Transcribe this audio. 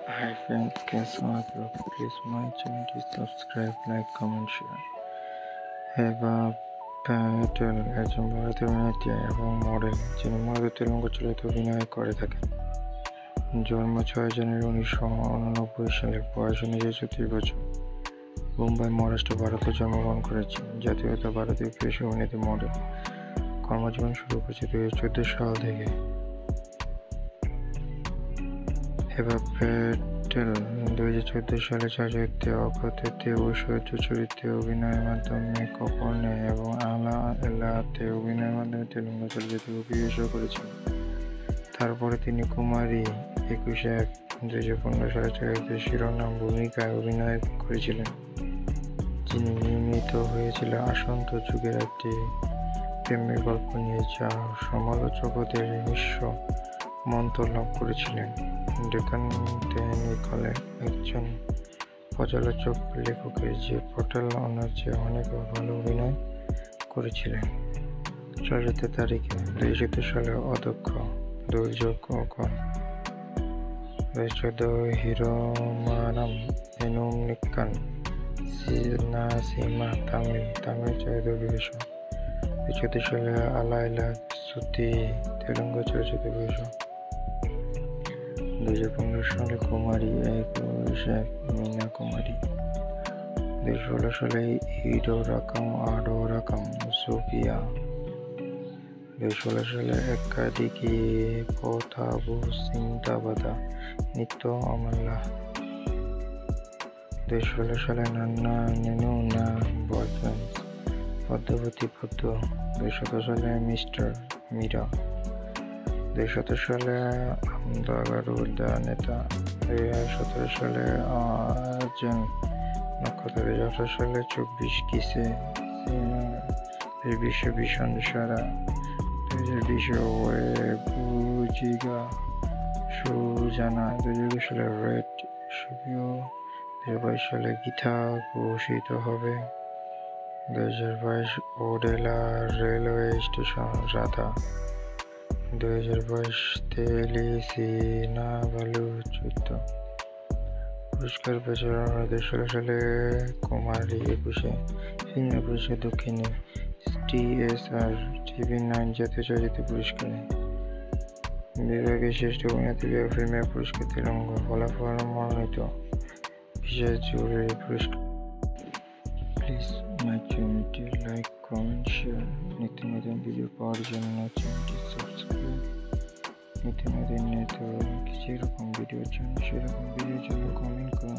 Hi friends, कैसे हो आप लोग? प्लीज़ माय चैनल की subscribe, like, comment, share. Heba Patel একজন ভারতীয় অভিনেত্রী এবং মডেল, যিনি মূলত তেলুগু চলচ্চিত্রে অভিনয় করে থাকেন। জন্ম 6 জানুয়ারি 1989 সালে, বয়স অনুযায়ী 34 বছর। মুম্বাই, মহারাষ্ট্র, ভারতে জন্মগ্রহণ করেছেন। জাতীয়তা ভারতীয় পেশা অভিনেত্রী, মডেল। কর্মজীবন শুরু করেছে 2014 সাল থেকে। হেবা প্যাটেল 2014 সালে চলচ্চিত্রে অক্ষয়তে ঐশ্বর্য চরিত্রে অভিনয়ের মাধ্যমে কপর্ণে এবং আলা এলাতে অভিনয়ের মাধ্যমে তেলুগু চলচ্চিত্রে অভিনয় করেছিলেন। তারপরে তিনি কুমারী 21 2015 সালে চলচ্চিত্রের শিরোনাম ভূমিকায় অভিনয় করেছিলেন, যিনি নির্মিত হয়েছিল আসন্ত যুগের একটি প্রেমের গল্প নিয়ে, যা সমালোচকদের মিশ্র মন্তব্য লাভ করেছিলেন। ডেকান ক্রনিকলের একজন পর্যালোচক লেখকের যে পটেল ওনার চেয়ে অনেক ভালো অভিনয় করেছিলেন। চলচ্চিত্রের তারিখে 2014 সালে অধ্যক্ষ দুর্যোগকর 2014 হিরোমানাম এনুম নিক্কান সিমা তামিল চলচ্চিত্র পরিবেশন। 2014 সালে আলাইলা সুতি তেলুগু চলচ্চিত্র পরিবেশন। 2015 সালে কুমারী 21 মিনা কুমারী। 2016 সালে আডো রাকাম সোফিয়া। 2016 সালে একাধিকি পথাবু সিন্তাবাদা নিত্য অমল্লা। 2016 সালে নান্না নেনু না বয়ফ্রেন্ড পদ্মাবতী পদ্ম। 2017 সালে মিস্টার মীরা। 2017 সালে আমদাগারুদা নেতা। 2017 সালে আর্জেন নক্ষত্র। 2018 সালে 24 কিসে বিশ্ব ভীষণ সারা। 2020 ওয়েবুজিগা সুজানা। 2021 সালে রেড সুবিও। 2022 সালে গীতা ঘোষিত হবে। 2022 ওডেলা রেলওয়ে স্টেশন রাধা। 2022 তেলি সিনাবালু যুদ্ধ। পুরস্কার পেয়েছেন 2016 সালে কুমারী 21 ফিল্ম পুরস্কার দক্ষিণী TSR TV9 জাতীয় চলচ্চিত্র পুরস্কারে বিভাগে শ্রেষ্ঠ অভিনেত্রী বিভাগে ফিল্মের পুরস্কার তেলুগু ফলাফল মনোনীত বিশেষ জুরি পুরস্কার। প্লিজ মাই চ্যানেলটি লাইক, কমেন্ট, শেয়ার। নিত্য নতুন ভিডিও পাওয়ার জন্য চ্যানেলটি সাবস্ক্রাইব। নিত্য নতুন যেরকম ভিডিওর জন্য সেরকম ভিডিওর জন্য কমেন্ট করুন।